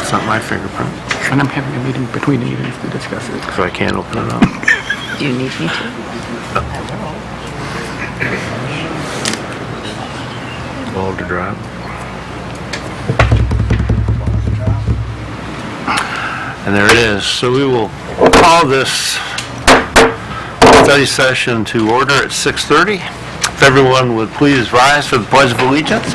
It's not my fingerprint, And I'm having a meeting between the meetings to discuss it. so I can't open it up. Do you need me to? Boulder Drive. And there it is. So we will call this study session to order at 6:30. If everyone would please rise for the Pledge of Allegiance.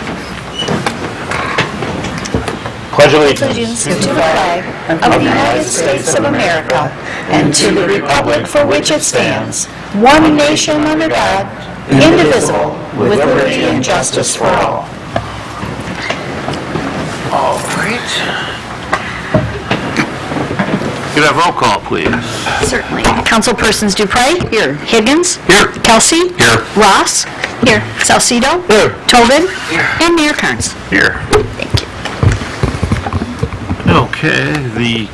Pledge of Allegiance to the flag of the United States of America and to the republic for which it stands, one nation under God, indivisible, with liberty and justice for all. All right. Could I have roll call, please? Certainly. Councilpersons Dupre? Here. Higgins? Here. Kelsey? Here. Ross? Here. Salcido? Here. Tobin? And Mayor Kearns. Here. Thank you. Okay, the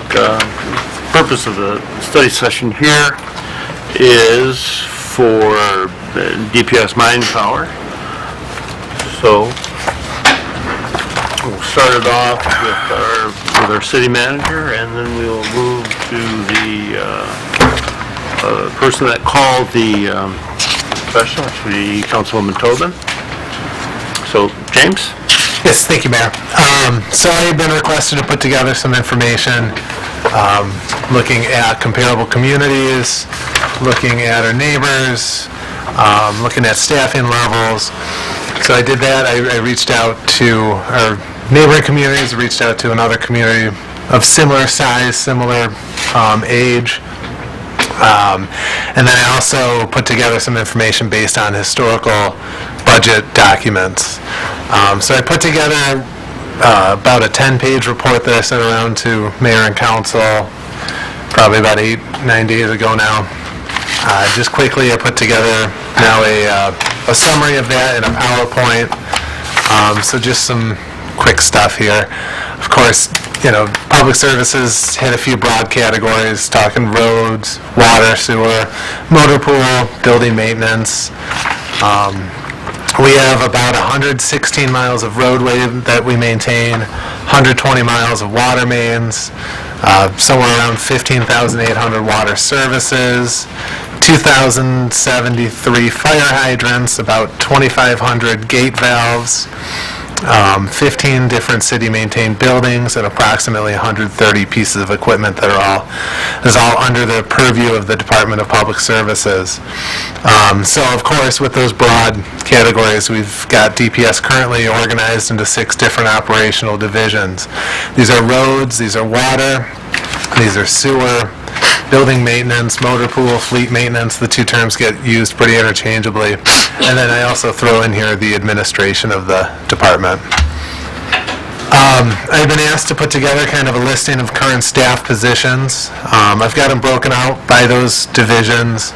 purpose of the study session here is for DPS-Manpower. So we'll start it off with our city manager, and then we'll move to the person that called the session, which would be Councilwoman Tobin. So, James? Yes, thank you, Mayor. So I have been requested to put together some information looking at comparable communities, looking at our neighbors, looking at staffing levels. So I did that. I reached out to our neighboring communities, reached out to another community of similar size, similar age. And then I also put together some information based on historical budget documents. So I put together about a 10-page report that I sent around to mayor and council probably about 8-9 days ago now. Just quickly, I put together now a summary of that in a PowerPoint. So just some quick stuff here. Of course, public services hit a few broad categories, talking roads, water, sewer, motor pool, building maintenance. We have about 116 miles of roadway that we maintain, 120 miles of water mains, somewhere around 15,800 water services, 2,073 fire hydrants, about 2,500 gate valves, 15 different city-maintained buildings, and approximately 130 pieces of equipment that is all under the purview of the Department of Public Services. So, of course, with those broad categories, we've got DPS currently organized into 6 different operational divisions. These are roads, these are water, these are sewer, building maintenance, motor pool, fleet maintenance. The two terms get used pretty interchangeably. And then I also throw in here the administration of the department. I've been asked to put together kind of a listing of current staff positions. I've got them broken out by those divisions.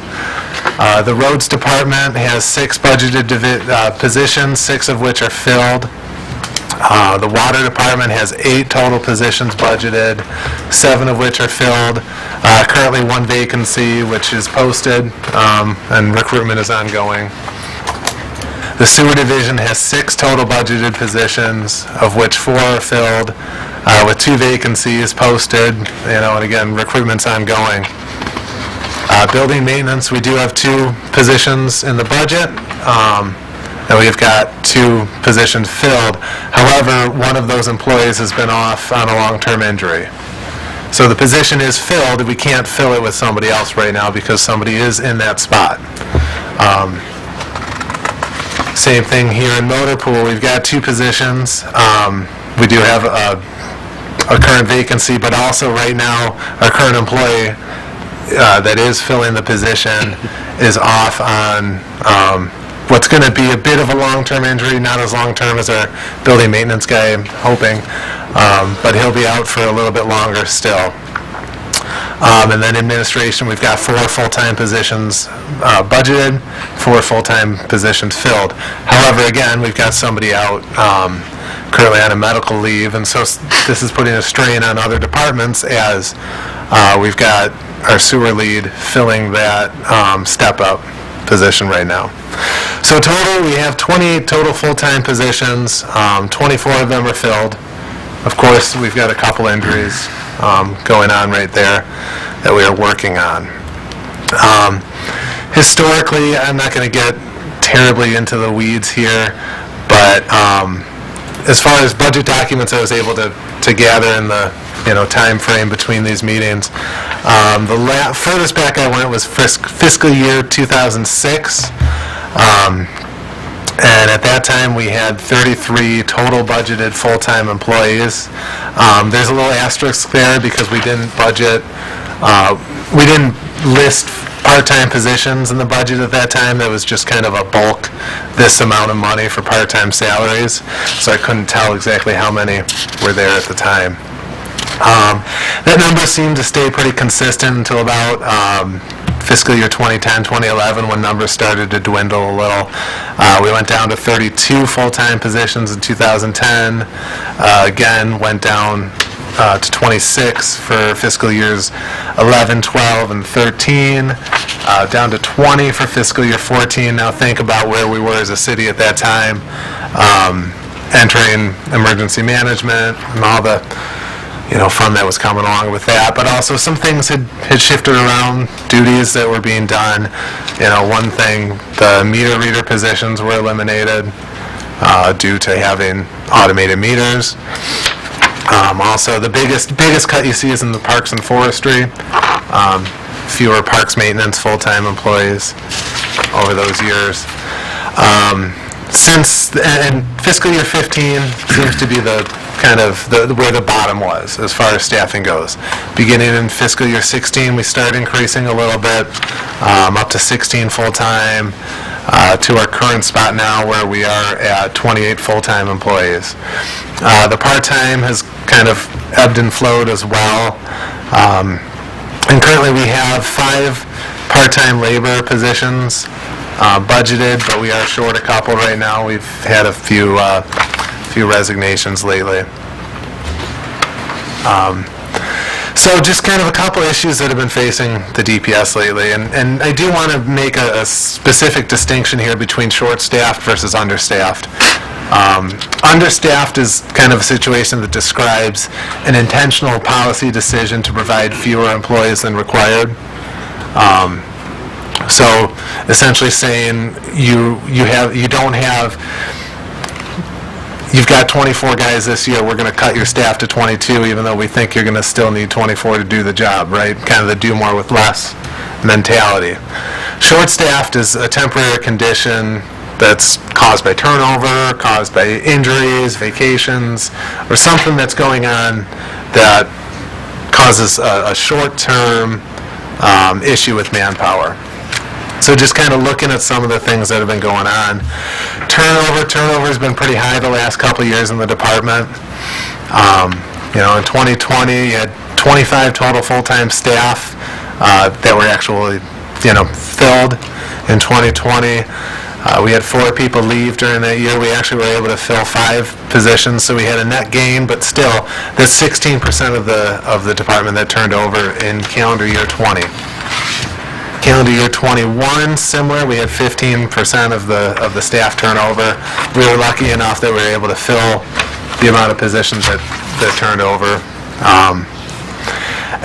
The roads department has 6 budgeted positions, 6 of which are filled. The water department has 8 total positions budgeted, 7 of which are filled. Currently 1 vacancy, which is posted, and recruitment is ongoing. The sewer division has 6 total budgeted positions, of which 4 are filled, with 2 vacancies posted, and again, recruitment's ongoing. Building maintenance, we do have 2 positions in the budget. And we've got 2 positions filled. However, one of those employees has been off on a long-term injury. So the position is filled. We can't fill it with somebody else right now because somebody is in that spot. Same thing here in motor pool. We've got 2 positions. We do have a current vacancy, but also right now our current employee that is filling the position is off on what's going to be a bit of a long-term injury, not as long-term as our building maintenance guy, I'm hoping, but he'll be out for a little bit longer still. And then administration, we've got 4 full-time positions budgeted, 4 full-time positions filled. However, again, we've got somebody out currently on a medical leave, and so this is putting a strain on other departments as we've got our sewer lead filling that step up position right now. So total, we have 28 total full-time positions. 24 of them are filled. Of course, we've got a couple injuries going on right there that we are working on. Historically, I'm not going to get terribly into the weeds here, but as far as budget documents I was able to gather in the time frame between these meetings, the furthest back I went was fiscal year 2006. And at that time, we had 33 total budgeted full-time employees. There's a little asterisk there because we didn't list part-time positions in the budget at that time. That was just kind of a bulk, this amount of money for part-time salaries. So I couldn't tell exactly how many were there at the time. That number seemed to stay pretty consistent until about fiscal year 2010, 2011, when numbers started to dwindle a little. We went down to 32 full-time positions in 2010. Again, went down to 26 for fiscal years 11, 12, and 13. Down to 20 for fiscal year 14. Now think about where we were as a city at that time, entering emergency management and all the fun that was coming along with that, but also some things had shifted around, duties that were being done. One thing, the meter reader positions were eliminated due to having automated meters. Also, the biggest cut you see is in the parks and forestry. Fewer parks maintenance full-time employees over those years. And fiscal year 15 seems to be the kind of where the bottom was as far as staffing goes. Beginning in fiscal year 16, we started increasing a little bit, up to 16 full-time, to our current spot now where we are at 28 full-time employees. The part-time has kind of ebbed and flowed as well. And currently we have 5 part-time labor positions budgeted, but we are short a couple right now. We've had a few resignations lately. So just kind of a couple issues that have been facing the DPS lately, and I do want to make a specific distinction here between short-staffed versus understaffed. Understaffed is kind of a situation that describes an intentional policy decision to provide fewer employees than required. So essentially saying you've got 24 guys this year, we're going to cut your staff to 22 even though we think you're going to still need 24 to do the job, right? Kind of the do more with less mentality. Short-staffed is a temporary condition that's caused by turnover, caused by injuries, vacations, or something that's going on that causes a short-term issue with manpower. So just kind of looking at some of the things that have been going on. Turnover has been pretty high the last couple of years in the department. In 2020, you had 25 total full-time staff that were actually, filled in 2020. We had 4 people leave during that year. We actually were able to fill 5 positions, so we had a net gain, but still, that's 16% of the department that turned over in calendar year 20. Calendar year 21, similar. We had 15% of the staff turnover. We were lucky enough that we were able to fill the amount of positions that turned over.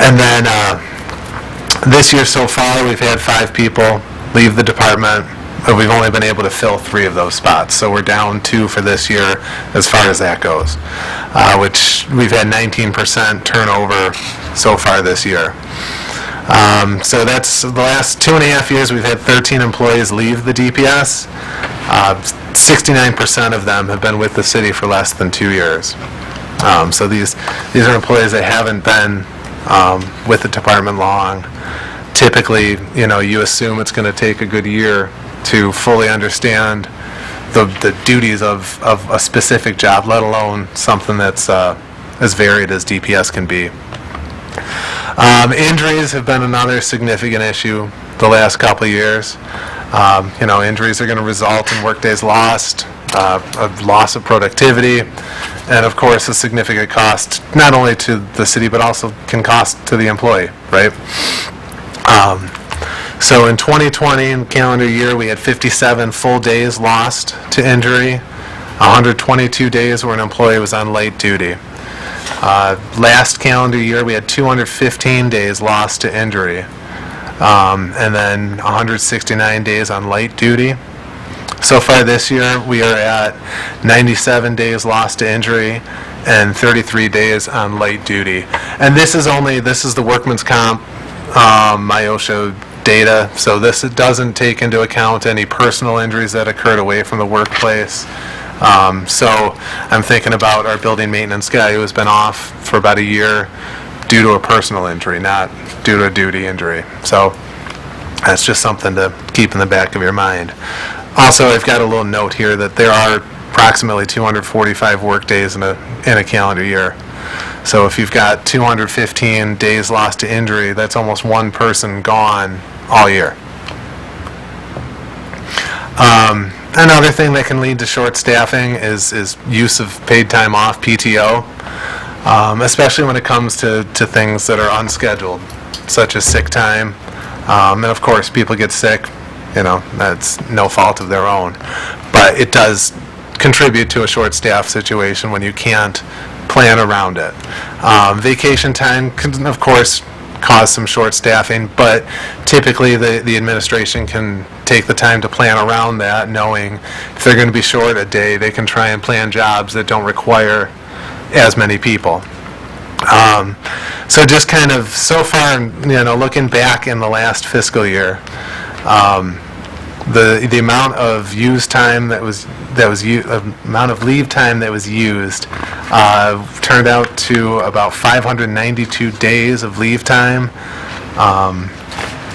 And then this year so far, we've had 5 people leave the department, but we've only been able to fill 3 of those spots. So we're down 2 for this year as far as that goes, which we've had 19% turnover so far this year. So that's the last 2.5 years. We've had 13 employees leave the DPS. 69% of them have been with the city for less than 2 years. So these are employees that haven't been with the department long. Typically, you assume it's going to take a good year to fully understand the duties of a specific job, let alone something that's as varied as DPS can be. Injuries have been another significant issue the last couple of years. Injuries are going to result in workdays lost, a loss of productivity, and of course a significant cost not only to the city but also can cost to the employee, right? So in 2020 calendar year, we had 57 full days lost to injury, 122 days where an employee was on late duty. Last calendar year, we had 215 days lost to injury, and then 169 days on late duty. So far this year, we are at 97 days lost to injury and 33 days on late duty. And this is the workman's comp, my OSHA data, so this doesn't take into account any personal injuries that occurred away from the workplace. So I'm thinking about our building maintenance guy who has been off for about a year due to a personal injury, not due to a duty injury. So that's just something to keep in the back of your mind. Also, I've got a little note here that there are approximately 245 work days in a calendar year. So if you've got 215 days lost to injury, that's almost one person gone all year. Another thing that can lead to short staffing is use of paid time off, PTO, especially when it comes to things that are unscheduled, such as sick time. And of course, people get sick, that's no fault of their own. But it does contribute to a short staff situation when you can't plan around it. Vacation time can, of course, cause some short staffing, but typically the administration can take the time to plan around that, knowing if they're going to be short a day, they can try and plan jobs that don't require as many people. So just kind of so far, looking back in the last fiscal year, the amount of used time amount of leave time that was used turned out to about 592 days of leave time.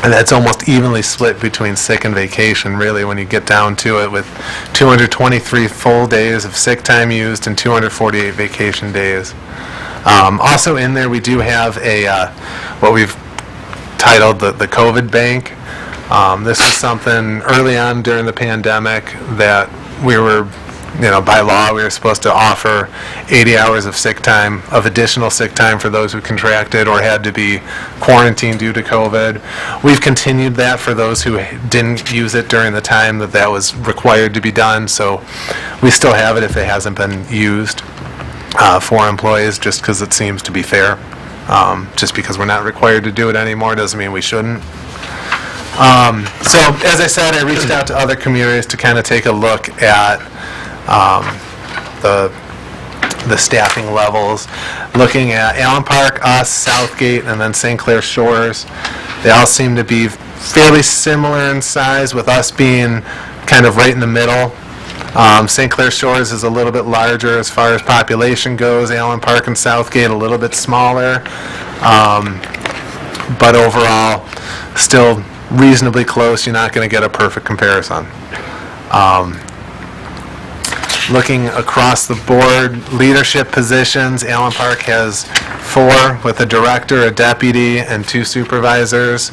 And that's almost evenly split between sick and vacation, really, when you get down to it, with 223 full days of sick time used and 248 vacation days. Also in there, we do have what we've titled the COVID bank. This is something early on during the pandemic that we were, by law, we were supposed to offer 80 hours of sick time, of additional sick time for those who contracted or had to be quarantined due to COVID. We've continued that for those who didn't use it during the time that was required to be done, so we still have it if it hasn't been used for employees, just because it seems to be fair. Just because we're not required to do it anymore doesn't mean we shouldn't. So, as I said, I reached out to other communities to kind of take a look at the staffing levels, looking at Allen Park, us, Southgate, and then St. Clair Shores. They all seem to be fairly similar in size, with us being kind of right in the middle. St. Clair Shores is a little bit larger as far as population goes. Allen Park and Southgate a little bit smaller, but overall still reasonably close. You're not going to get a perfect comparison. Looking across the board, leadership positions, Allen Park has 4 with a director, a deputy, and 2 supervisors.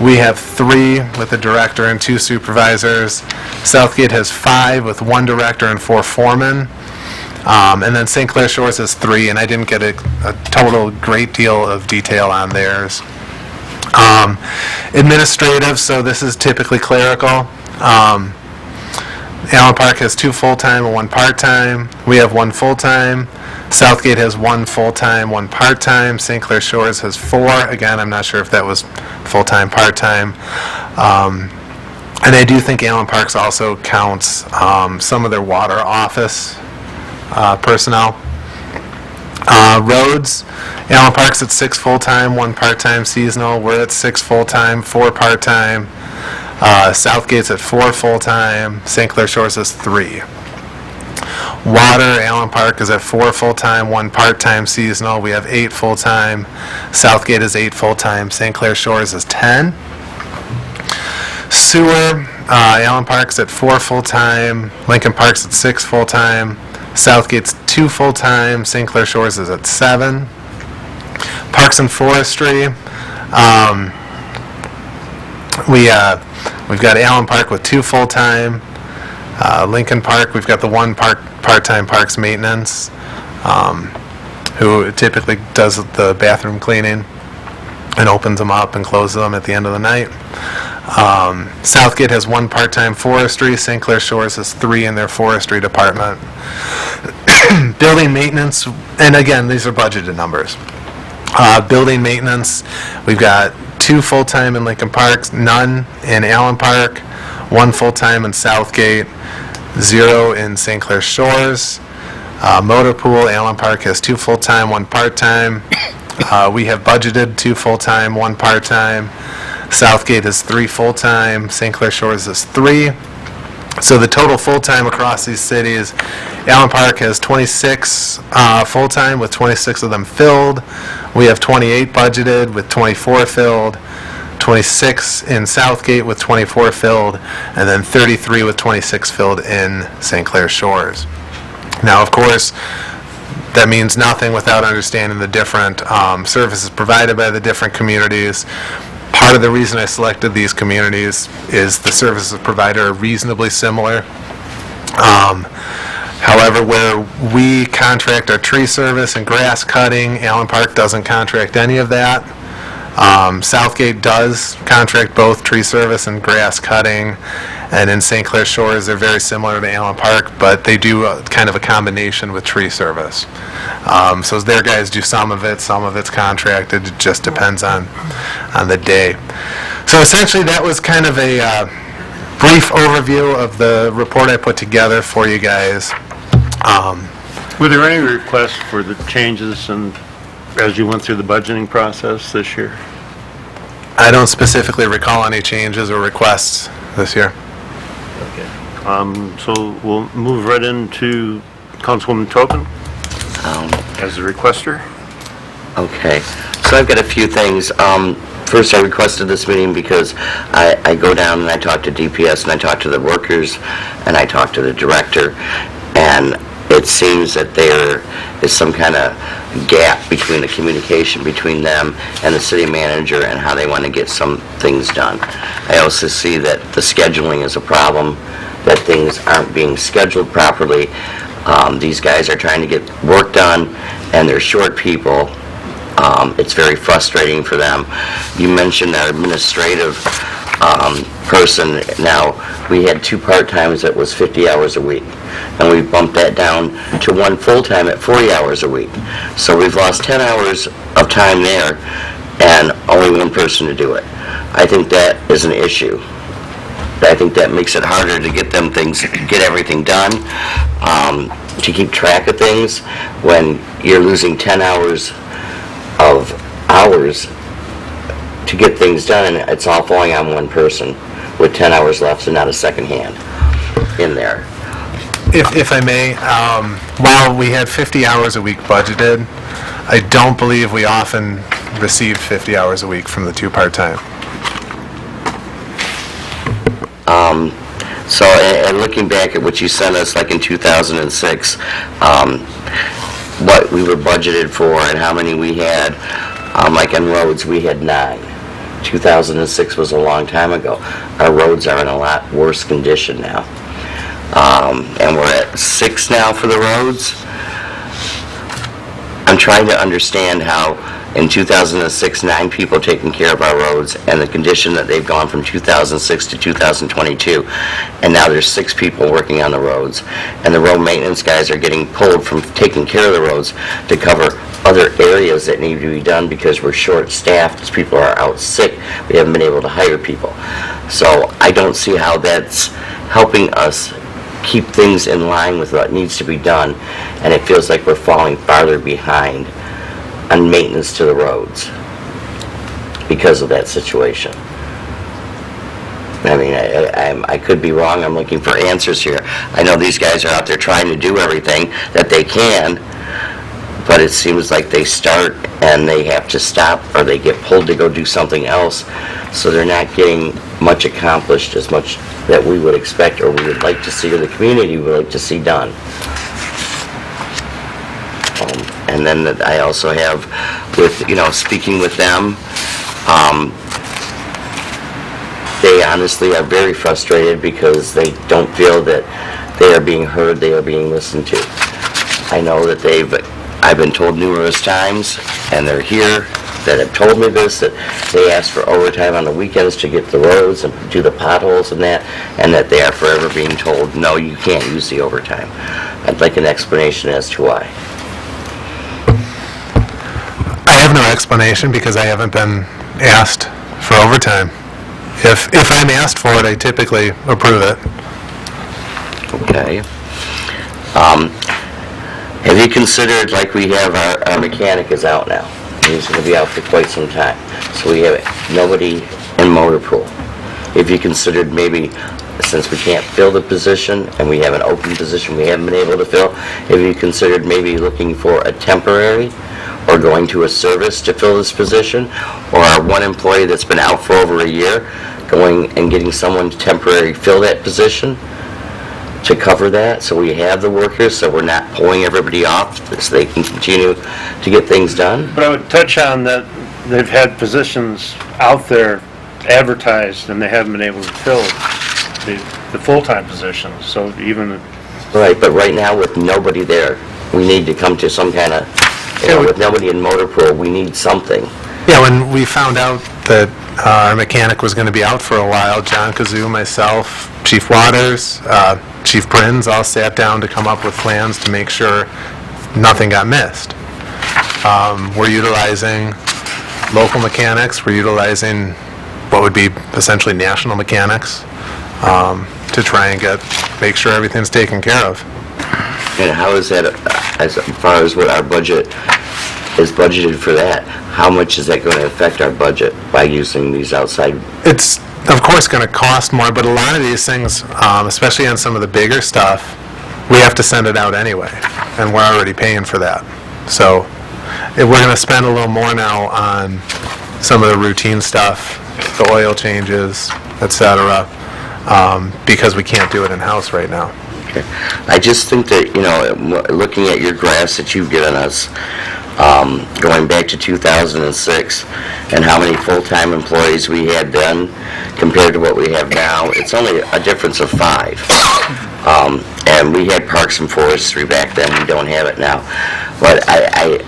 We have 3 with a director and 2 supervisors. Southgate has 5 with 1 director and 4 foremen. And then St. Clair Shores has 3, and I didn't get a total great deal of detail on theirs. Administrative, so this is typically clerical. Allen Park has 2 full-time and 1 part-time. We have 1 full-time. Southgate has 1 full-time, 1 part-time. St. Clair Shores has 4. Again, I'm not sure if that was full-time, part-time. And I do think Allen Parks also counts some of their water office personnel. Roads, Allen Park's at 6 full-time, 1 part-time seasonal. We're at 6 full-time, 4 part-time. Southgate's at 4 full-time. St. Clair Shores is 3. Water, Allen Park is at 4 full-time, 1 part-time seasonal. We have 8 full-time. Southgate is 8 full-time. St. Clair Shores is 10. Sewer, Allen Park's at 4 full-time. Lincoln Park's at 6 full-time. Southgate's 2 full-time. St. Clair Shores is at 7. Parks and Forestry, we've got Allen Park with 2 full-time. Lincoln Park, we've got the 1 part-time parks maintenance, who typically does the bathroom cleaning and opens them up and closes them at the end of the night. Southgate has 1 part-time forestry. St. Clair Shores has 3 in their forestry department. Building maintenance, and again, these are budgeted numbers. Building maintenance, we've got 2 full-time in Lincoln Park, none in Allen Park, 1 full-time in Southgate, 0 in St. Clair Shores. Motor pool, Allen Park has 2 full-time, 1 part-time. We have budgeted 2 full-time, 1 part-time. Southgate is 3 full-time, St. Clair Shores is 3. So the total full-time across these cities, Allen Park has 26 full-time with 26 of them filled. We have 28 budgeted with 24 filled, 26 in Southgate with 24 filled, and then 33 with 26 filled in St. Clair Shores. Now, of course, that means nothing without understanding the different services provided by the different communities. Part of the reason I selected these communities is the services provided are reasonably similar. However, where we contract our tree service and grass cutting, Allen Park doesn't contract any of that. Southgate does contract both tree service and grass cutting, and in St. Clair Shores, they're very similar to Allen Park, but they do kind of a combination with tree service. So their guys do some of it's contracted. It just depends on the day. So essentially, that was kind of a brief overview of the report I put together for you guys. Were there any requests for the changes as you went through the budgeting process this year? I don't specifically recall any changes or requests this year. Okay. So we'll move right into Councilwoman Tobin as the requester. Okay, so I've got a few things. First, I requested this meeting because I go down and I talk to DPS and I talk to the workers and I talk to the director, and it seems that there is some kind of gap between the communication between them and the city manager and how they want to get some things done. I also see that the scheduling is a problem, that things aren't being scheduled properly. These guys are trying to get work done and they're short people. It's very frustrating for them. You mentioned that administrative person. Now, we had 2 part-times that was 50 hours a week, and we bumped that down to 1 full-time at 40 hours a week. So we've lost 10 hours of time there and only 1 person to do it. I think that is an issue. I think that makes it harder to get everything done, to keep track of things when you're losing 10 hours of hours to get things done, and it's all falling on 1 person with 10 hours left and not a second hand in there. If I may, while we had 50 hours a week budgeted, I don't believe we often received 50 hours a week from the 2 part-time. So, and looking back at what you sent us, like in 2006, what we were budgeted for and how many we had, like on roads, we had 9. 2006 was a long time ago. Our roads are in a lot worse condition now. And we're at 6 now for the roads. I'm trying to understand how in 2006, 9 people taking care of our roads, and the condition that they've gone from 2006 to 2022, and now there's 6 people working on the roads, and the road maintenance guys are getting pulled from taking care of the roads to cover other areas that need to be done because we're short-staffed, as people are out sick. We haven't been able to hire people. So I don't see how that's helping us keep things in line with what needs to be done, and it feels like we're falling farther behind on maintenance to the roads because of that situation. I mean, I could be wrong. I'm looking for answers here. I know these guys are out there trying to do everything that they can, but it seems like they start and they have to stop, or they get pulled to go do something else, so they're not getting much accomplished, as much that we would expect or we would like to see, or the community would like to see done. And then that I also have with, speaking with them, they honestly are very frustrated because they don't feel that they are being heard, they are being listened to. I know that I've been told numerous times, and they're here, that have told me this, that they ask for overtime on the weekends to get the roads and do the potholes and that they are forever being told, no, you can't use the overtime. I'd like an explanation as to why. I have no explanation because I haven't been asked for overtime. If I'm asked for it, I typically approve it. Okay. Have you considered, like we have our mechanic is out now, and he's going to be out for quite some time, so we have nobody in motor pool. Have you considered maybe, since we can't fill the position, and we have an open position we haven't been able to fill, have you considered maybe looking for a temporary, or going to a service to fill this position, or our one employee that's been out for over a year, going and getting someone to temporarily fill that position to cover that, so we have the workers, so we're not pulling everybody off, so they can continue to get things done? But I would touch on that they've had positions out there advertised and they haven't been able to fill the full-time positions, so even... Right, but right now with nobody there, we need to come to some kind of, with nobody in motor pool, we need something. Yeah, when we found out that our mechanic was going to be out for a while, John Kazoo, myself, Chief Waters, Chief Prins all sat down to come up with plans to make sure nothing got missed. We're utilizing local mechanics, we're utilizing what would be essentially national mechanics to try and make sure everything's taken care of. And how is that, as far as what our budget is budgeted for that, how much is that going to affect our budget by using these outside? It's, of course, going to cost more, but a lot of these things, especially on some of the bigger stuff, we have to send it out anyway, and we're already paying for that. So if we're going to spend a little more now on some of the routine stuff, the oil changes, et cetera, because we can't do it in-house right now. Okay. I just think that, looking at your graphs that you've given us, going back to 2006, and how many full-time employees we had then compared to what we have now, it's only a difference of 5. And we had Parks and Forestry back then, we don't have it now. But I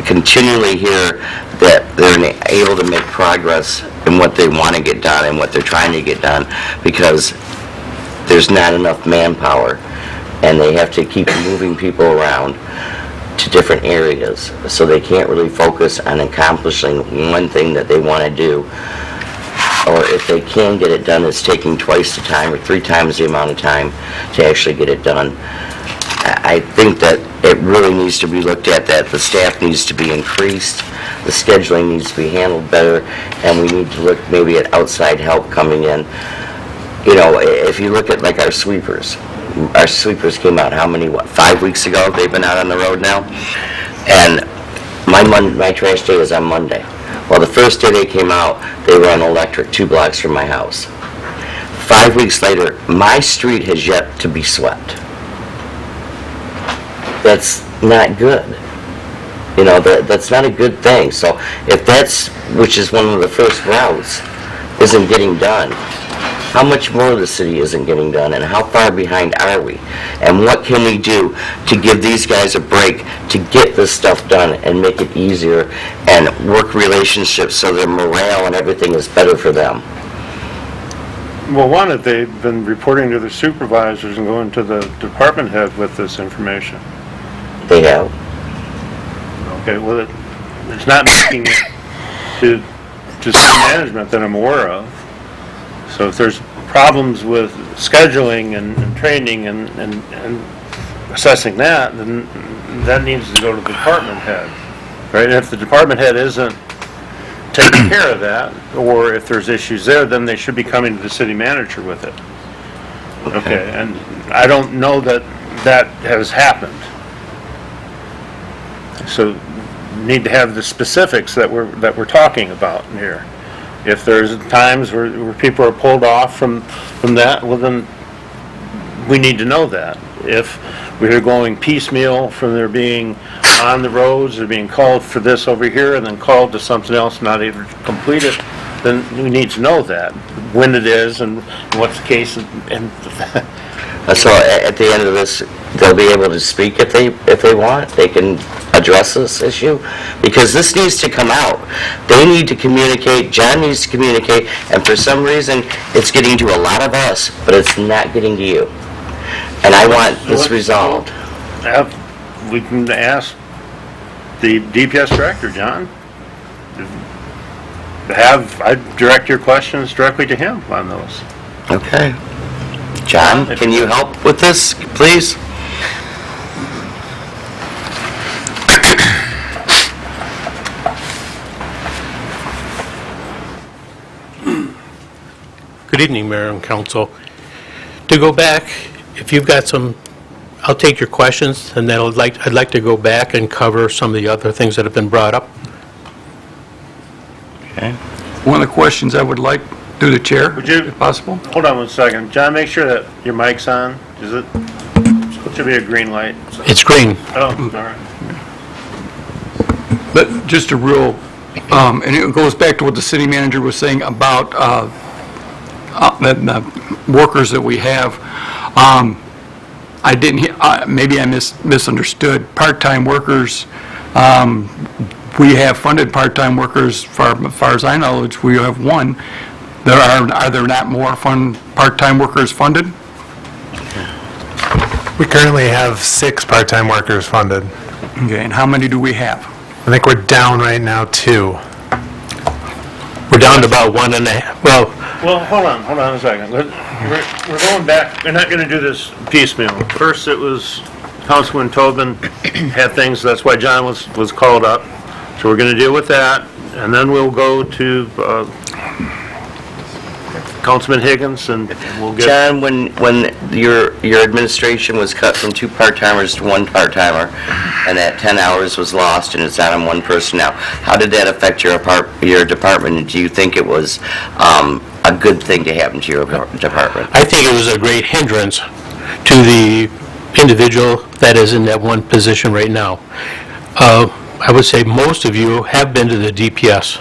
continually hear that they're able to make progress in what they want to get done and what they're trying to get done, because there's not enough manpower, and they have to keep moving people around to different areas, so they can't really focus on accomplishing one thing that they want to do. Or if they can get it done, it's taking twice the time or 3 times the amount of time to actually get it done. I think that it really needs to be looked at, that the staff needs to be increased, the scheduling needs to be handled better, and we need to look maybe at outside help coming in. If you look at like our sweepers came out, 5 weeks ago? They've been out on the road now. And my trash day is on Monday. Well, the first day they came out, they were on electric 2 blocks from my house. 5 weeks later, my street has yet to be swept. That's not good. That's not a good thing. So if that's, which is one of the first routes, isn't getting done, how much more of the city isn't getting done, and how far behind are we? And what can we do to give these guys a break to get this stuff done and make it easier and work relationships so their morale and everything is better for them? Well, one, that they've been reporting to the supervisors and going to the department head with this information. They have. Okay, well, it's not making it to city management that I'm aware of. So if there's problems with scheduling and training and assessing that, then that needs to go to the department head, right? And if the department head isn't taking care of that, or if there's issues there, then they should be coming to the city manager with it. Okay, and I don't know that has happened. So need to have the specifics that we're talking about here. If there's times where people are pulled off from that, well then we need to know that. If we're going piecemeal from there being on the roads, they're being called for this over here and then called to something else, not able to complete it, then we need to know that, when it is and what's the case. And So at the end of this, they'll be able to speak if they want. They can address this issue? Because this needs to come out. They need to communicate, John needs to communicate, and for some reason, it's getting to a lot of us, but it's not getting to you. And I want this resolved. We can ask the DPS director, John. I direct your questions directly to him on those. Okay. John, can you help with this, please? Good evening, Mayor and Council. To go back, if you've got some, I'll take your questions, and then I'd like to go back and cover some of the other things that have been brought up. Okay. One of the questions I would like, through the chair, Would you- if possible. Hold on one second. John, make sure that your mic's on. It should be a green light. It's green. Oh, all right. But just a real, and it goes back to what the city manager was saying about the workers that we have. I didn't hear, maybe I misunderstood. Part-time workers, we have funded part-time workers, as far as I know, we have one. Are there not more part-time workers funded? We currently have 6 part-time workers funded. Okay, and how many do we have? I think we're down right now 2. We're down to about 1.5, well, Well, hold on a second. We're going back, we're not going to do this piecemeal. First, it was Councilman Tobin had things, that's why John was called up. So we're going to deal with that, and then we'll go to Councilman Higgins, and we'll get... John, when your administration was cut from 2 part-timers to 1 part-timer, and that 10 hours was lost, and it's down on 1 person now, how did that affect your department? And do you think it was a good thing to happen to your department? I think it was a great hindrance to the individual that is in that one position right now. I would say most of you have been to the DPS,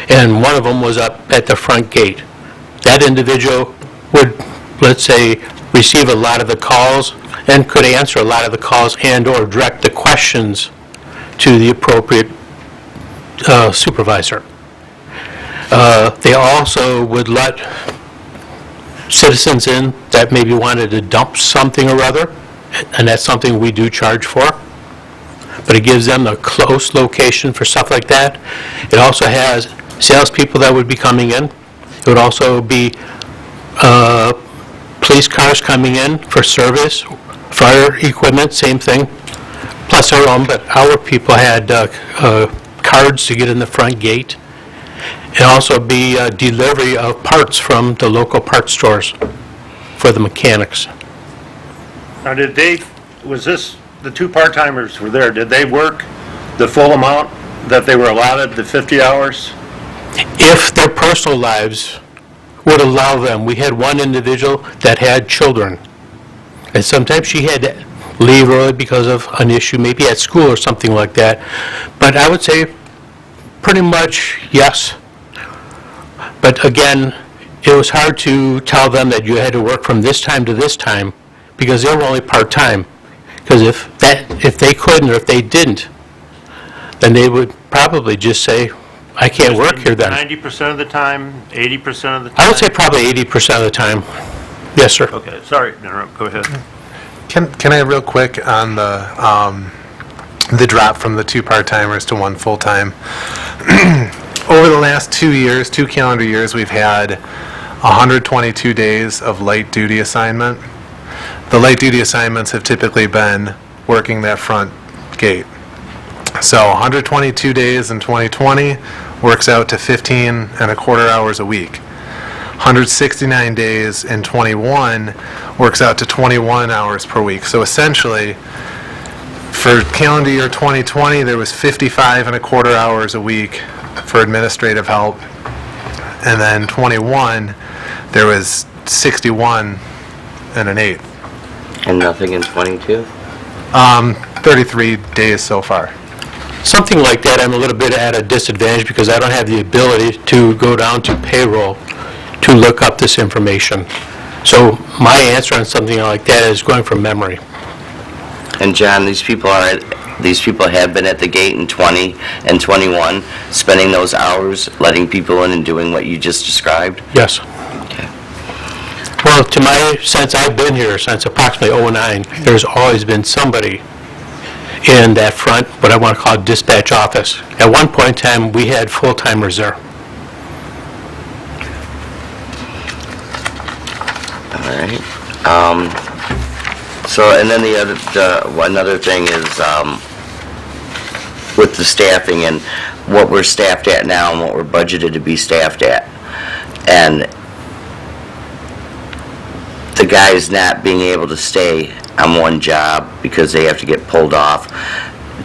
and one of them was up at the front gate. That individual would, let's say, receive a lot of the calls and could answer a lot of the calls and/or direct the questions to the appropriate supervisor. They also would let citizens in that maybe wanted to dump something or other, and that's something we do charge for. But it gives them a close location for stuff like that. It also has salespeople that would be coming in. It would also be police cars coming in for service, fire equipment, same thing, plus our own, but our people had cards to get in the front gate. And also be delivery of parts from the local parts stores for the mechanics. Now, was this, the 2 part-timers were there, did they work the full amount that they were allotted, the 50 hours? If their personal lives would allow them. We had one individual that had children, and sometimes she had to leave early because of an issue, maybe at school or something like that. But I would say pretty much yes. But again, it was hard to tell them that you had to work from this time to this time because they were only part-time. Because if they couldn't or if they didn't, then they would probably just say, I can't work here then. 90% of the time, 80% of the time? I would say probably 80% of the time. Yes, sir. Okay, sorry, to interrupt. Go ahead. Can I real quick on the drop from the 2 part-timers to 1 full-time? Over the last 2 years, 2 calendar years, we've had 122 days of light duty assignment. The light duty assignments have typically been working that front gate. So 122 days in 2020 works out to 15 and a quarter hours a week. 169 days in 21 works out to 21 hours per week. So essentially, for calendar year 2020, there was 55 and a quarter hours a week for administrative help. And then 21, there was 61 and an eighth. And nothing in 22? 33 days so far. Something like that, I'm a little bit at a disadvantage because I don't have the ability to go down to payroll to look up this information. So my answer on something like that is going from memory. And John, these people have been at the gate in 20 and 21, spending those hours, letting people in and doing what you just described? Yes. Well, to my sense, I've been here since approximately '09. There's always been somebody in that front, what I want to call dispatch office. At one point in time, we had full-timers there. All right. So, and then another thing is with the staffing and what we're staffed at now and what we're budgeted to be staffed at. And the guys not being able to stay on one job because they have to get pulled off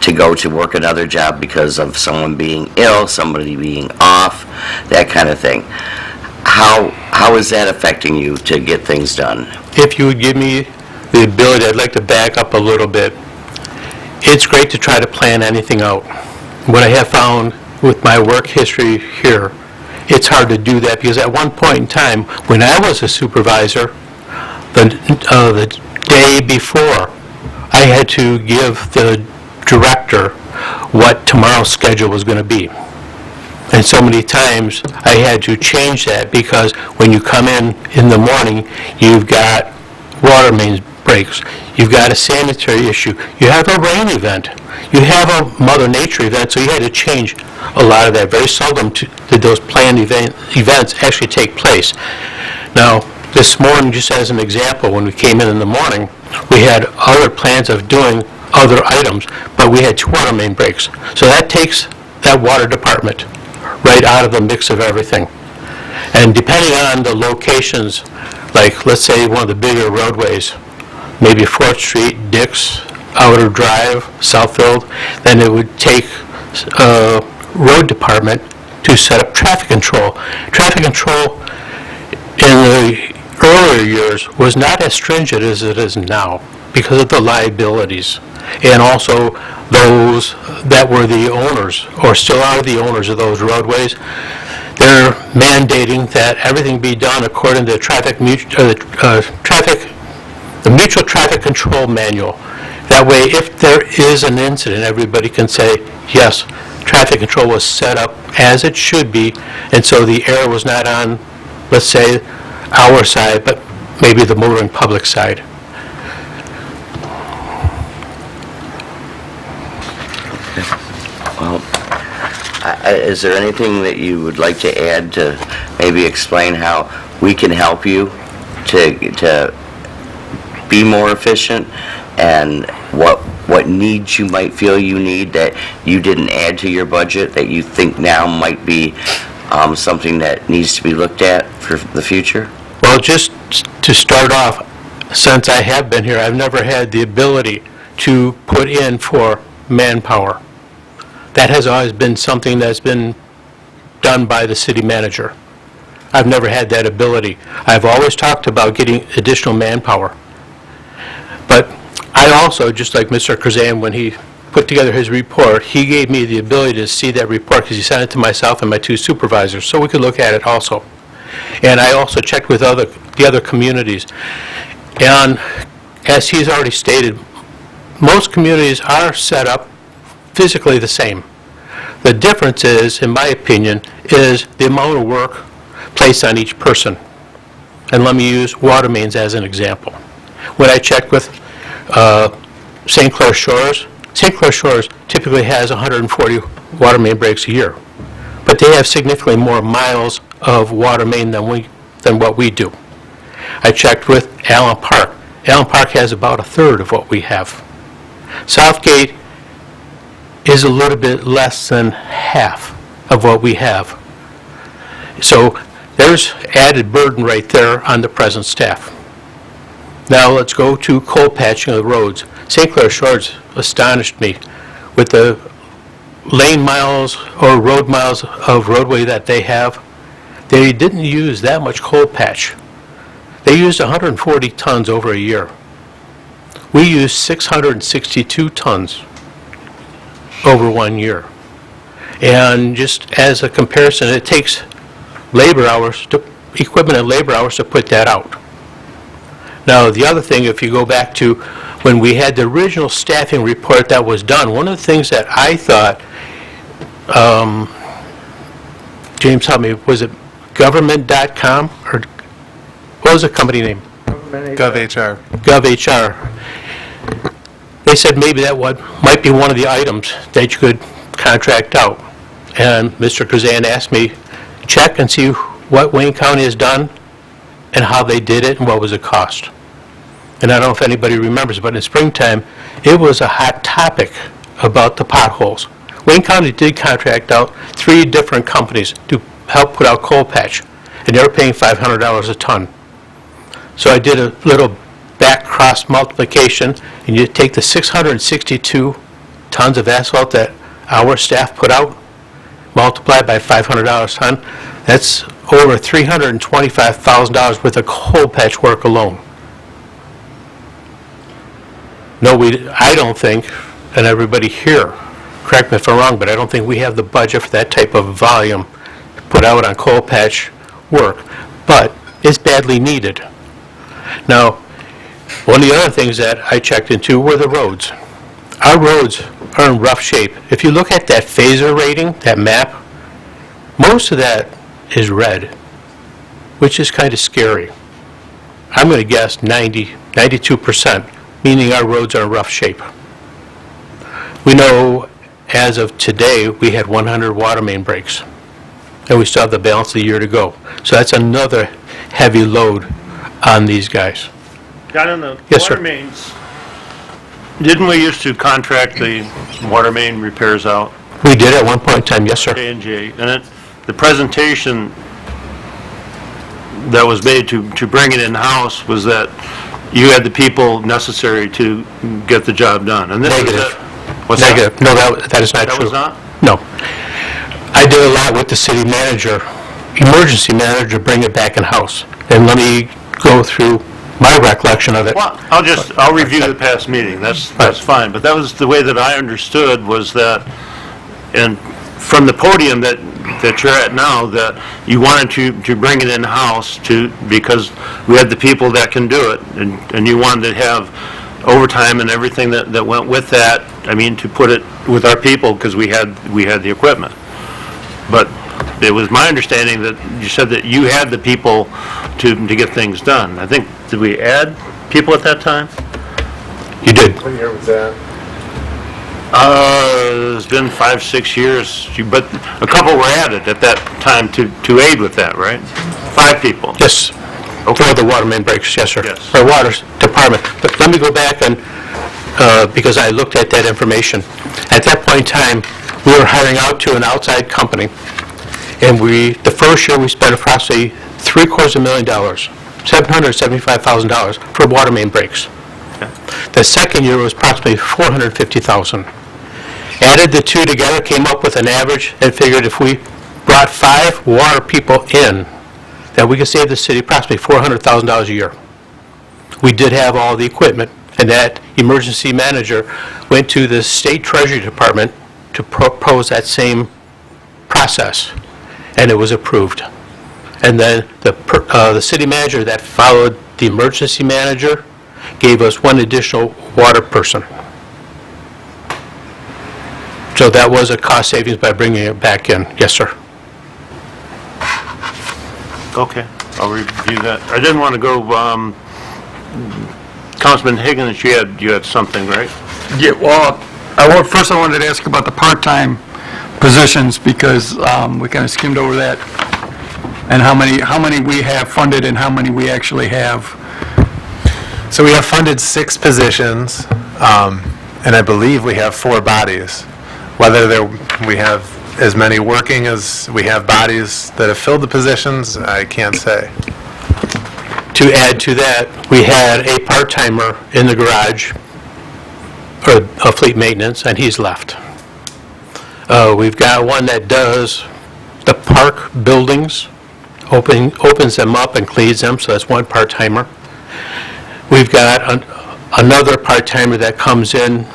to go to work another job because of someone being ill, somebody being off, that kind of thing. How is that affecting you to get things done? If you would give me the ability, I'd like to back up a little bit. It's great to try to plan anything out. What I have found with my work history here, it's hard to do that because at one point in time, when I was a supervisor, the day before, I had to give the director what tomorrow's schedule was going to be. And so many times I had to change that because when you come in the morning, you've got water main breaks, you've got a sanitary issue, you have a rain event, you have a Mother Nature event, so you had to change a lot of that. Very seldom did those planned events actually take place. Now, this morning, just as an example, when we came in the morning, we had other plans of doing other items, but we had 2 water main breaks. So that takes that water department right out of the mix of everything. And depending on the locations, like let's say one of the bigger roadways, maybe 4th Street, Dix, Outer Drive, Southfield, then it would take road department to set up traffic control. Traffic control in the earlier years was not as stringent as it is now because of the liabilities. And also those that were the owners or still are the owners of those roadways, they're mandating that everything be done according to the mutual traffic control manual. That way, if there is an incident, everybody can say, yes, traffic control was set up as it should be, and so the error was not on, let's say, our side, but maybe the motoring public side. Well, is there anything that you would like to add to maybe explain how we can help you to be more efficient and what needs you might feel you need that you didn't add to your budget that you think now might be something that needs to be looked at for the future? Well, just to start off, since I have been here, I've never had the ability to put in for manpower. That has always been something that's been done by the city manager. I've never had that ability. I've always talked about getting additional manpower. But I also, just like Mr. Krzan, when he put together his report, he gave me the ability to see that report because he sent it to myself and my 2 supervisors so we could look at it also. And I also checked with the other communities. And as he's already stated, most communities are set up physically the same. The difference is, in my opinion, is the amount of work placed on each person. And let me use water mains as an example. When I checked with St. Clair Shores typically has 140 water main breaks a year. But they have significantly more miles of water main than what we do. I checked with Allen Park. Allen Park has about 1/3 of what we have. Southgate is a little bit less than half of what we have. So there's added burden right there on the present staff. Now let's go to cold patching of the roads. St. Clair Shores astonished me with the lane miles or road miles of roadway that they have. They didn't use that much cold patch. They used 140 tons over a year. We used 662 tons over 1 year. And just as a comparison, it takes equipment and labor hours to put that out. Now, the other thing, if you go back to when we had the original staffing report that was done, one of the things that I thought, James, help me, was it government.com, or what was the company name? GovHR. GovHR. They said maybe that might be one of the items that you could contract out. And Mr. Kazan asked me, check and see what Wayne County has done and how they did it and what was the cost. And I don't know if anybody remembers, but in springtime, it was a hot topic about the potholes. Wayne County did contract out 3 different companies to help put out coal patch, and they were paying $500 a ton. So I did a little back cross multiplication, and you take the 662 tons of asphalt that our staff put out, multiplied by $500 a ton, that's over $325,000 worth of coal patch work alone. No, I don't think, and everybody here, correct me if I'm wrong, but I don't think we have the budget for that type of volume to put out on coal patch work, but it's badly needed. Now, one of the other things that I checked into were the roads. Our roads are in rough shape. If you look at that phaser rating, that map, most of that is red, which is kind of scary. I'm going to guess 92%, meaning our roads are in rough shape. We know as of today, we had 100 water main breaks, and we still have the balance of the year to go. So that's another heavy load on these guys. Down in the Yes, sir. water mains, didn't we used to contract the water main repairs out, We did at one point in time, yes, sir. J&J, and the presentation that was made to bring it in-house was that you had the people necessary to get the job done. And this is Negative. What's that? Negative. No, that is not That true. was not? No. I did a lot with the city manager, emergency manager, bring it back in-house. And let me go through my recollection of it. Well, I'll review the past meeting, that's fine, but that was the way that I understood was that, and from the podium that you're at now, that you wanted to bring it in-house because we had the people that can do it, and you wanted to have overtime and everything that went with that, I mean, to put it with our people, because we had the equipment. But it was my understanding that you said that you had the people to get things done. I think, did we add people at that time? You did. What year was that? It's been 5-6 years, but a couple were added at that time to aid with that, right? 5 people. Yes. For the water main breaks, yes, sir. Yes. For water department. But let me go back and, because I looked at that information. At that point in time, we were hiring out to an outside company, and the first year we spent approximately $750,000, $775,000 for water main breaks. The second year was approximately $450,000. Added the two together, came up with an average, and figured if we brought 5 water people in, that we could save the city approximately $400,000 a year. We did have all the equipment, and that emergency manager went to the state treasury department to propose that same process, and it was approved. And then the city manager that followed the emergency manager gave us 1 additional water person. So that was a cost savings by bringing it back in. Yes, sir. Okay, I'll review that. I didn't want to go, Councilman Higgins, you had something, right? Yeah, well, first I wanted to ask about the part-time positions, because we kind of skimmed over that, and how many we have funded and how many we actually have. So we have funded 6 positions, and I believe we have 4 bodies. Whether we have as many working as we have bodies that have filled the positions, I can't say. To add to that, we had a part-timer in the garage, or a fleet maintenance, and he's left. We've got one that does the park buildings, opens them up and cleans them, so that's one part-timer. We've got another part-timer that comes in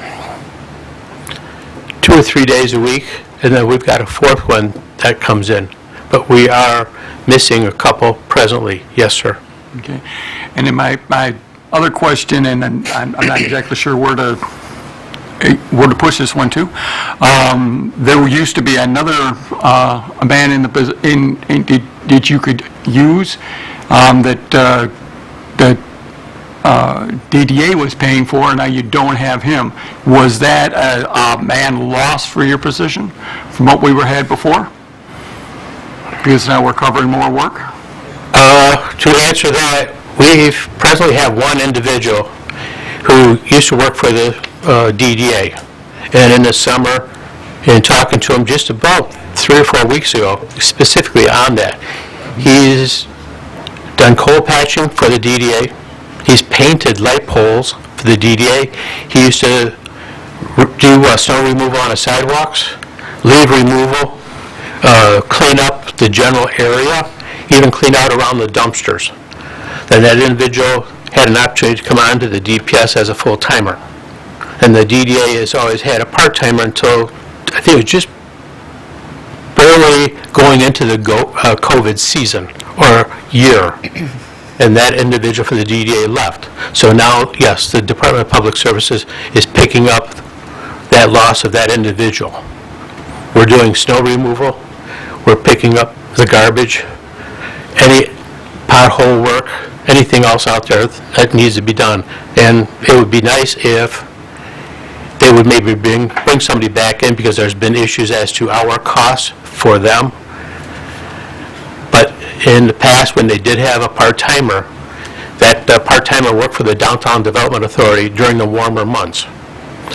2 or 3 days a week, and then we've got a 4th one that comes in. But we are missing a couple presently, yes, sir. Okay. And then my other question, and I'm not exactly sure where to push this one to. There used to be another a man in the that you could use that DDA was paying for, and now you don't have him. Was that a man lost for your position from what we had before? Because now we're covering more work? To answer that, we presently have one individual who used to work for the DDA. And in the summer, in talking to him just about 3 or 4 weeks ago, specifically on that, he's done coal patching for the DDA. He's painted light poles for the DDA. He used to do snow removal on the sidewalks, leaf removal, clean up the general area, even clean out around the dumpsters. Then that individual had an opportunity to come on to the DPS as a full-timer. And the DDA has always had a part-timer until, I think it was just barely going into the COVID season or year. And that individual for the DDA left. So now, yes, the Department of Public Services is picking up that loss of that individual. We're doing snow removal. We're picking up the garbage, any pothole work, anything else out there that needs to be done. And it would be nice if they would maybe bring somebody back in, because there's been issues as to our costs for them. But in the past, when they did have a part-timer, that part-timer worked for the Downtown Development Authority during the warmer months.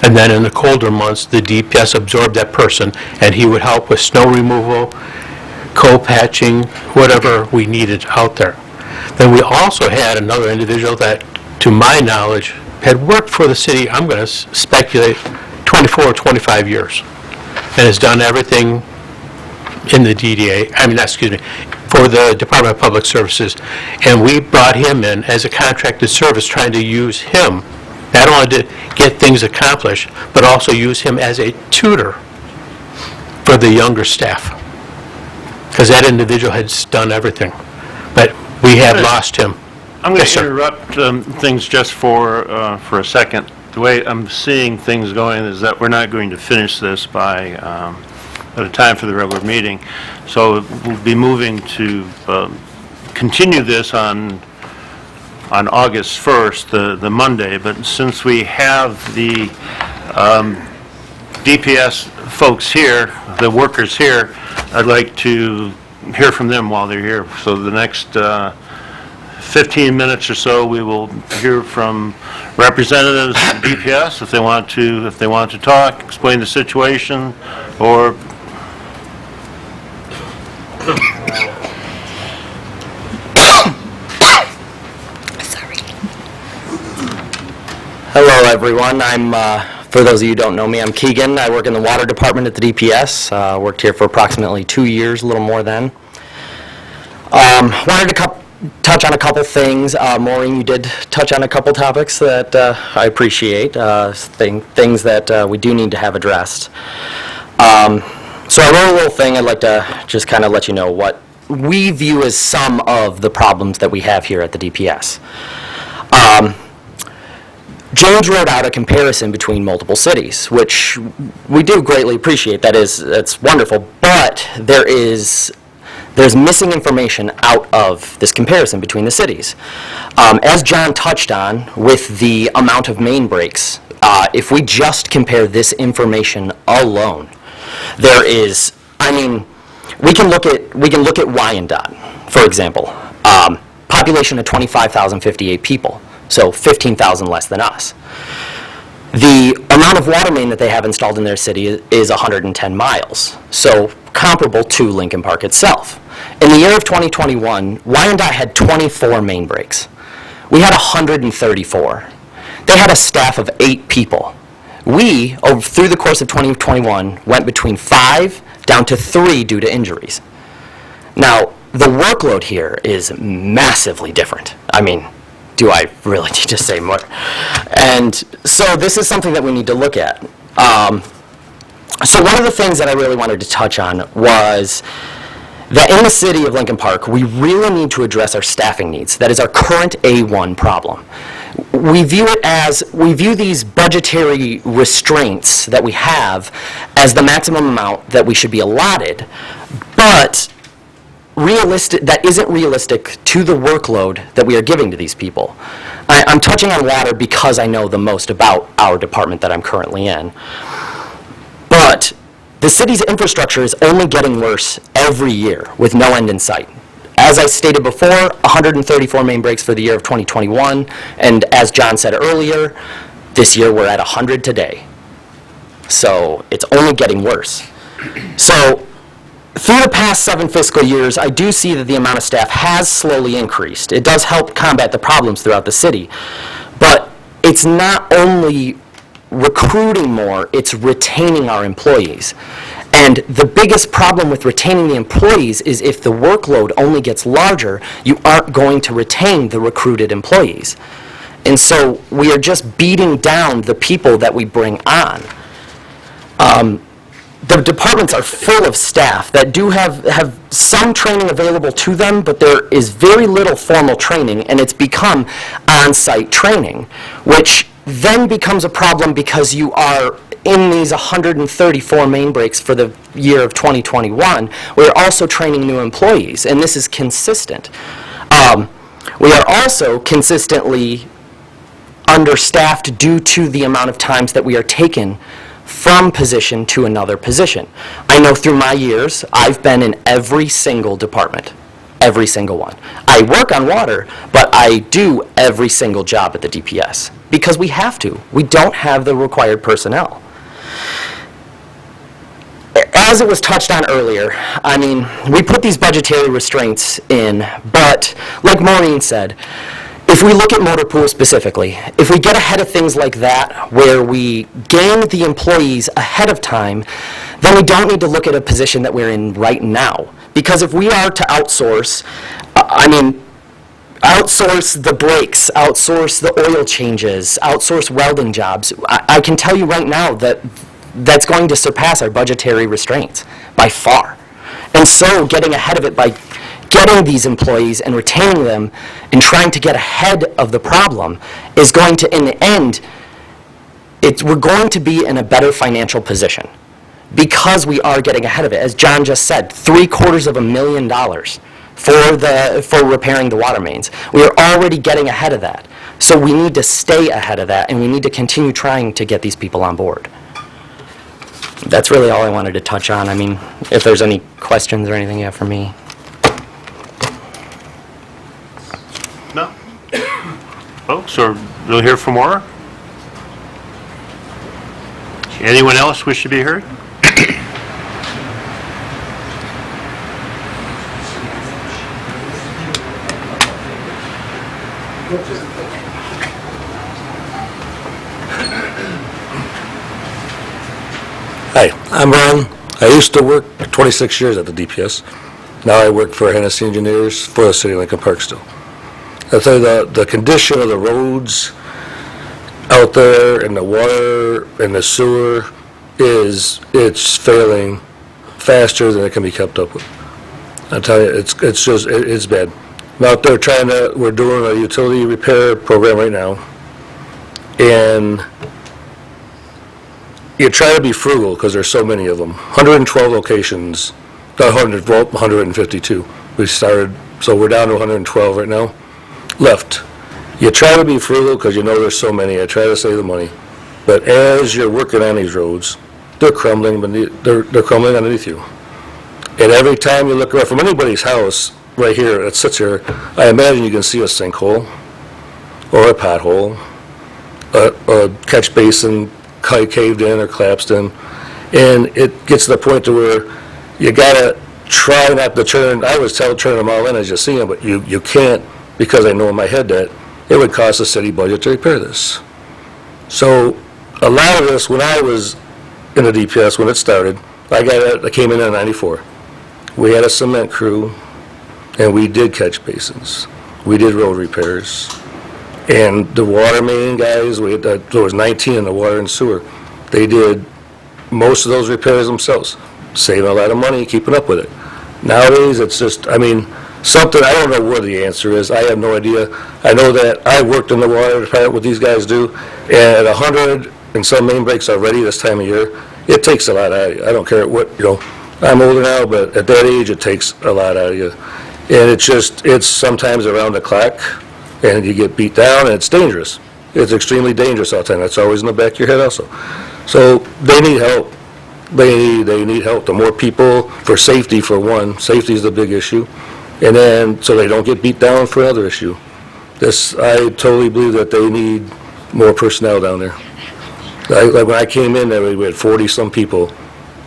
And then in the colder months, the DPS absorbed that person, and he would help with snow removal, coal patching, whatever we needed out there. Then we also had another individual that, to my knowledge, had worked for the city, I'm going to speculate, 24 or 25 years, and has done everything in the DDA, for the Department of Public Services. And we brought him in as a contracted service, trying to use him, not only to get things accomplished, but also use him as a tutor for the younger staff. Because that individual had done everything. But we had lost him. I'm going Yes, to sir. interrupt things just for a second. The way I'm seeing things going is that we're not going to finish this by at a time for the regular meeting. So we'll be moving to continue this on August 1st, the Monday. But since we have the DPS folks here, the workers here, I'd like to hear from them while they're here. So the next 15 minutes or so, we will hear from representatives of DPS if they want to talk, explain the situation, or Hello, everyone. For those of you who don't know me, I'm Keegan. I work in the water department at the DPS. Worked here for approximately 2 years, a little more than. Wanted to touch on a couple things. Maureen, you did touch on a couple topics that I appreciate, things that we do need to have addressed. So I wrote a little thing. I'd like to just kind of let you know what we view as some of the problems that we have here at the DPS. James wrote out a comparison between multiple cities, which we do greatly appreciate. That's wonderful, but there's missing information out of this comparison between the cities. As John touched on with the amount of main breaks, if we just compare this information alone, there is, we can look at Wyandotte, for example. Population of 25,058 people. So 15,000 less than us. The amount of water main that they have installed in their city is 110 miles, so comparable to Lincoln Park itself. In the year of 2021, Wyandotte had 24 main breaks. We had 134. They had a staff of 8 people. We, through the course of 2021, went between 5 down to 3 due to injuries. Now, the workload here is massively different. Do I really need to say more? And so this is something that we need to look at. So one of the things that I really wanted to touch on was that in the city of Lincoln Park, we really need to address our staffing needs. That is our current A1 problem. we view these budgetary restraints that we have as the maximum amount that we should be allotted, but that isn't realistic to the workload that we are giving to these people. I'm touching on water because I know the most about our department that I'm currently in. But the city's infrastructure is only getting worse every year with no end in sight. As I stated before, 134 main breaks for the year of 2021, and as John said earlier, this year we're at 100 today. So it's only getting worse. So through the past 7 fiscal years, I do see that the amount of staff has slowly increased. It does help combat the problems throughout the city. But it's not only recruiting more, it's retaining our employees. And the biggest problem with retaining the employees is if the workload only gets larger, you aren't going to retain the recruited employees. And so we are just beating down the people that we bring on. The departments are full of staff that do have some training available to them, but there is very little formal training, and it's become on-site training, which then becomes a problem because you are in these 134 main breaks for the year of 2021. We're also training new employees, and this is consistent. We are also consistently understaffed due to the amount of times that we are taken from position to another position. I know through my years, I've been in every single department, every single one. I work on water, but I do every single job at the DPS because we have to. We don't have the required personnel. As it was touched on earlier, I mean, we put these budgetary restraints in, but like Maureen said, if we look at motor pool specifically, if we get ahead of things like that, where we gain the employees ahead of time, then we don't need to look at a position that we're in right now. Because if we are to outsource, outsource the brakes, outsource the oil changes, outsource welding jobs, I can tell you right now that that's going to surpass our budgetary restraints by far. And so getting ahead of it by getting these employees and retaining them and trying to get ahead of the problem is going to, in the end, we're going to be in a better financial position because we are getting ahead of it. As John just said, $750,000 for repairing the water mains. We are already getting ahead of that. So we need to stay ahead of that, and we need to continue trying to get these people on board. That's really all I wanted to touch on. I mean, if there's any questions or anything you have for me. No? Folks, or we'll hear from more? Anyone else wish to be heard? Hi, I'm Ron. I used to work 26 years at the DPS. Now I work for Hennessy Engineers for the city of Lincoln Park still. I'll tell you, the condition of the roads out there and the water and the sewer it's failing faster than it can be kept up with. I'll tell you, it's bad. I'm out there we're doing a utility repair program right now, and you try to be frugal because there's so many of them. 112 locations, 152. We started, so we're down to 112 right now left. You try to be frugal because you know there's so many. I try to save the money. But as you're working on these roads, they're crumbling they're crumbling underneath you. And every time you look around from anybody's house right here that sits here, I imagine you can see a sinkhole or a pothole, a catch basin caved in or collapsed in, and it gets to the point to where you gotta try not to turn. I always turn them all in as you see them, but you can't, because I know in my head that it would cost the city budget to repair this. So a lot of this, when I was in the DPS, when it started, I came in 94. We had a cement crew, and we did catch basins. We did road repairs. And the water main guys, there was 19 in the water and sewer. They did most of those repairs themselves, saving a lot of money, keeping up with it. Nowadays, it's just, something, I don't know where the answer is, I have no idea. I know that I worked in the water department, what these guys do, and at 100 and some main breaks already this time of year, it takes a lot out of you. I don't care what, I'm older now, but at that age, it takes a lot out of you. And it's sometimes around the clock, and you get beat down, and it's dangerous. It's extremely dangerous all the time. That's always in the back of your head also. So they need help. They need help. The more people, for safety for one, safety is the big issue. And then, so they don't get beat down for another issue. I totally believe that they need more personnel down there. Like when I came in there, we had 40-some people,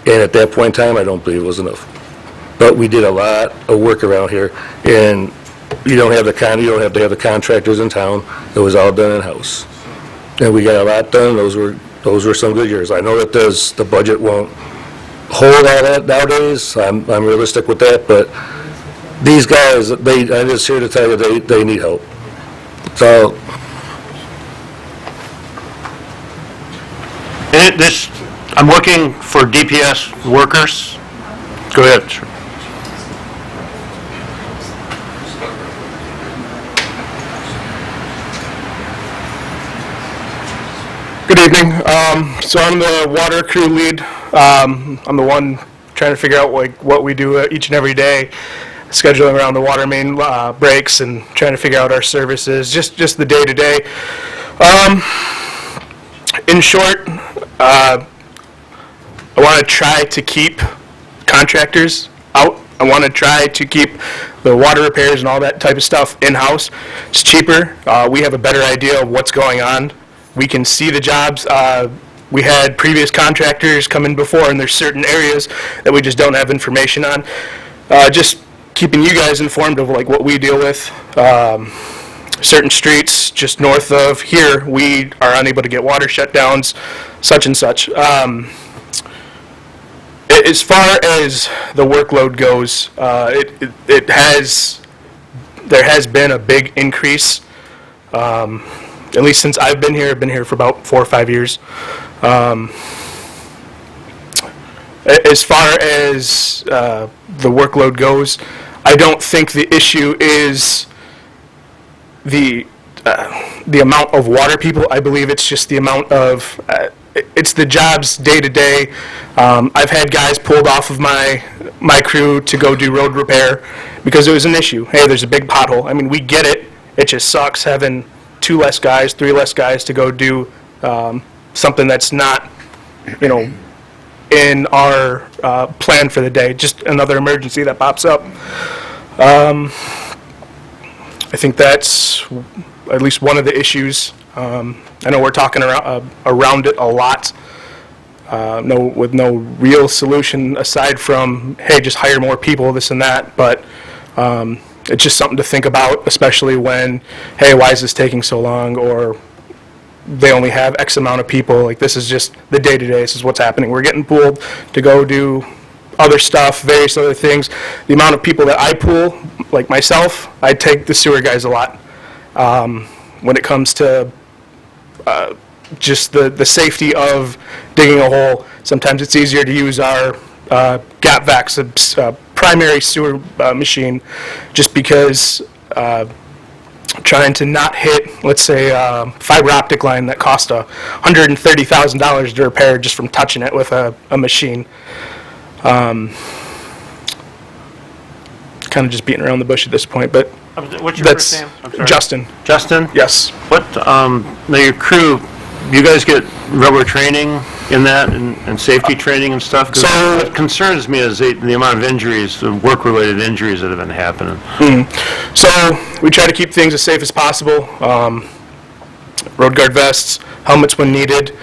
and at that point in time, I don't believe it was enough. But we did a lot of work around here, and you don't have to have the contractors in town. It was all done in-house. And we got a lot done. Those were some good years. I know that the budget won't hold all that nowadays. I'm realistic with that, but these guys, I'm just here to tell you, they need help. So, I'm looking for DPS workers. Go ahead. Sure. Good evening. So I'm the water crew lead. I'm the one trying to figure out what we do each and every day, scheduling around the water main breaks and trying to figure out our services, just the day-to-day. In short, I want to try to keep contractors out. I want to try to keep the water repairs and all that type of stuff in-house. It's cheaper. We have a better idea of what's going on. We can see the jobs. We had previous contractors come in before, and there's certain areas that we just don't have information on. Just keeping you guys informed of what we deal with. Certain streets just north of here, we are unable to get water shutdowns, such and such. As far as the workload goes, there has been a big increase. At least since I've been here for about 4 or 5 years. As far as the workload goes, I don't think the issue is the amount of water people. I believe it's just the amount of, it's the jobs day to day. I've had guys pulled off of my crew to go do road repair because it was an issue. Hey, there's a big pothole. I mean, we get it. It just sucks having 2 less guys, 3 less guys to go do something that's not, in our plan for the day. Just another emergency that pops up. I think that's at least one of the issues. I know we're talking around it a lot. With no real solution aside from, hey, just hire more people, this and that. But it's just something to think about, especially when, hey, why is this taking so long? Or they only have X amount of people. This is just the day-to-day. This is what's happening. We're getting pooled to go do other stuff, various other things. The amount of people that I pool, like myself, I take the sewer guys a lot. When it comes to just the safety of digging a hole, sometimes it's easier to use our gap vacs, primary sewer machine, just because trying to not hit, let's say, fiber optic line that cost $130,000 to repair just from touching it with a machine. Kind of just beating around the bush at this point, but What's your that's first name? I'm sorry. Justin. Justin? Yes. What, now your crew, you guys get regular training in that and safety training and stuff? 'Cause So- what concerns me is the amount of injuries, the work-related injuries that have been happening. So we try to keep things as safe as possible. Road guard vests, helmets when needed.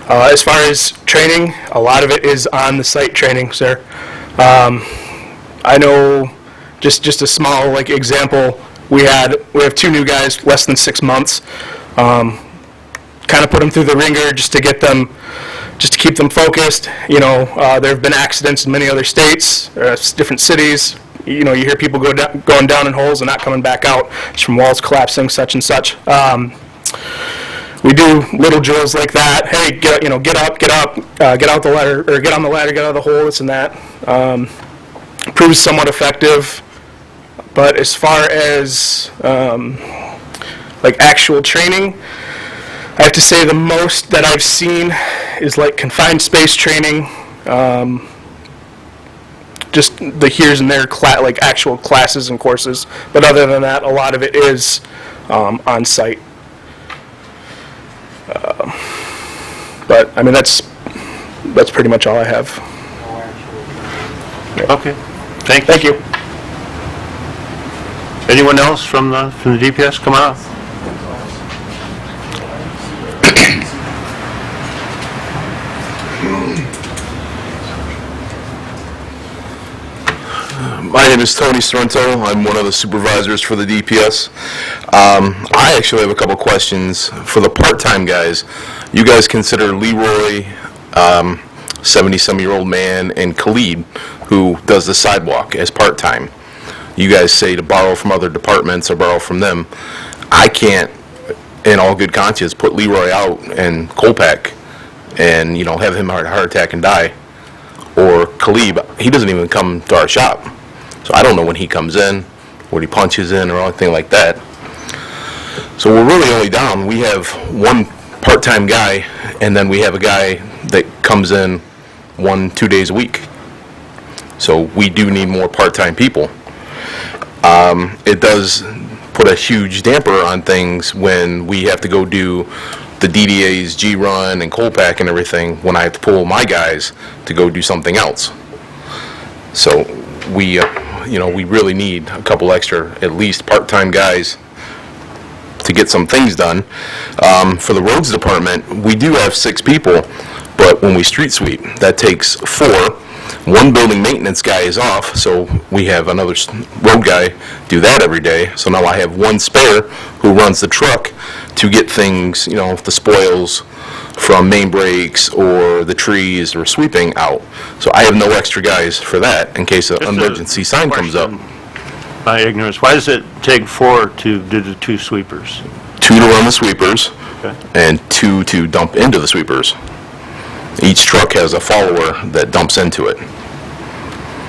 As far as training, a lot of it is on the site training, sir. I know, just a small example, we have 2 new guys, less than 6 months. Kind of put them through the ringer just to keep them focused. There have been accidents in many other states, different cities. You hear people going down in holes and not coming back out just from walls collapsing, such and such. We do little drills like that. Hey, get up, get out the ladder, or get on the ladder, get out of the hole, this and that. Proves somewhat effective. But as far as like actual training, I have to say the most that I've seen is like confined space training, just the here's and there like actual classes and courses. But other than that, a lot of it is on site. But I mean that's pretty much all I have. Okay, thank you. Thank you. Anyone else from the DPS come on up? My name is Tony Sorrento. I'm one of the supervisors for the DPS. I actually have a couple questions for the part-time guys. You guys consider Leroy, 70-some-year-old man, and Khalid, who does the sidewalk, as part-time. You guys say to borrow from other departments or borrow from them. I can't, in all good conscience, put Leroy out and Kolpak and, have him have a heart attack and die. Or Khalid, he doesn't even come to our shop. So I don't know when he comes in, what he punches in, or anything like that. So we're really only down. We have one part-time guy, and then we have a guy that comes in 1-2 days a week. So we do need more part-time people. It does put a huge damper on things when we have to go do the DDA's G-Run and Kolpak and everything, when I have to pull my guys to go do something else. So we really need a couple extra, at least part-time guys to get some things done. For the roads department, we do have 6 people, but when we street sweep, that takes 4. One building maintenance guy is off, so we have another road guy do that every day. So now I have one spare who runs the truck to get things, the spoils from main breaks or the trees or sweeping out. So I have no extra guys for that in case an emergency sign comes up. My ignorance, why does it take 4 to do the 2 sweepers? 2 to run the sweepers, Okay. and 2 to dump into the sweepers. Each truck has a follower that dumps into it.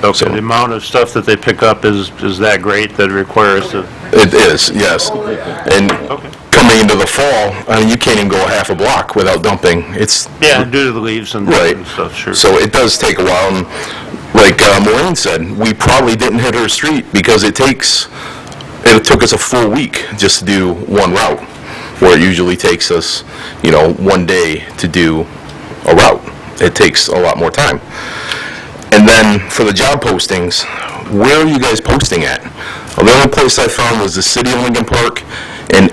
Okay, So- the amount of stuff that they pick up is that great that it requires to... It is, yes. And Okay. coming into the fall, you can't even go a half a block without dumping. It's Yeah, due to the leaves and Right. and stuff, sure. So it does take a while, and like Maureen said, we probably didn't hit her street because it took us a full week just to do one route, where it usually takes us, 1 day to do a route. It takes a lot more time. And then for the job postings, where are you guys posting at? Well, the only place I found was the city of Lincoln Park and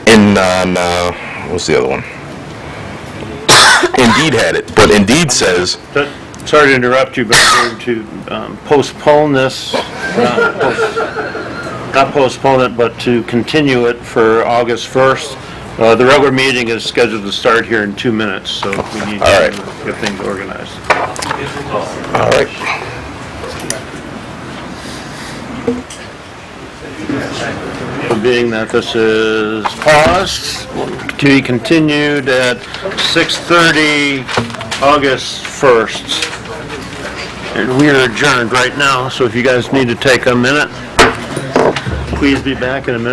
what's the other one? Indeed had it, but Indeed says, Sorry to interrupt you, but I'm going to postpone this, not postpone it, but to continue it for August 1st. The regular meeting is scheduled to start here in 2 minutes, so we need All right. to get things organized. all right. Being that this is paused, to be continued at 6:30, August 1st. And we are adjourned right now, so if you guys need to take a minute, please be back in a minute.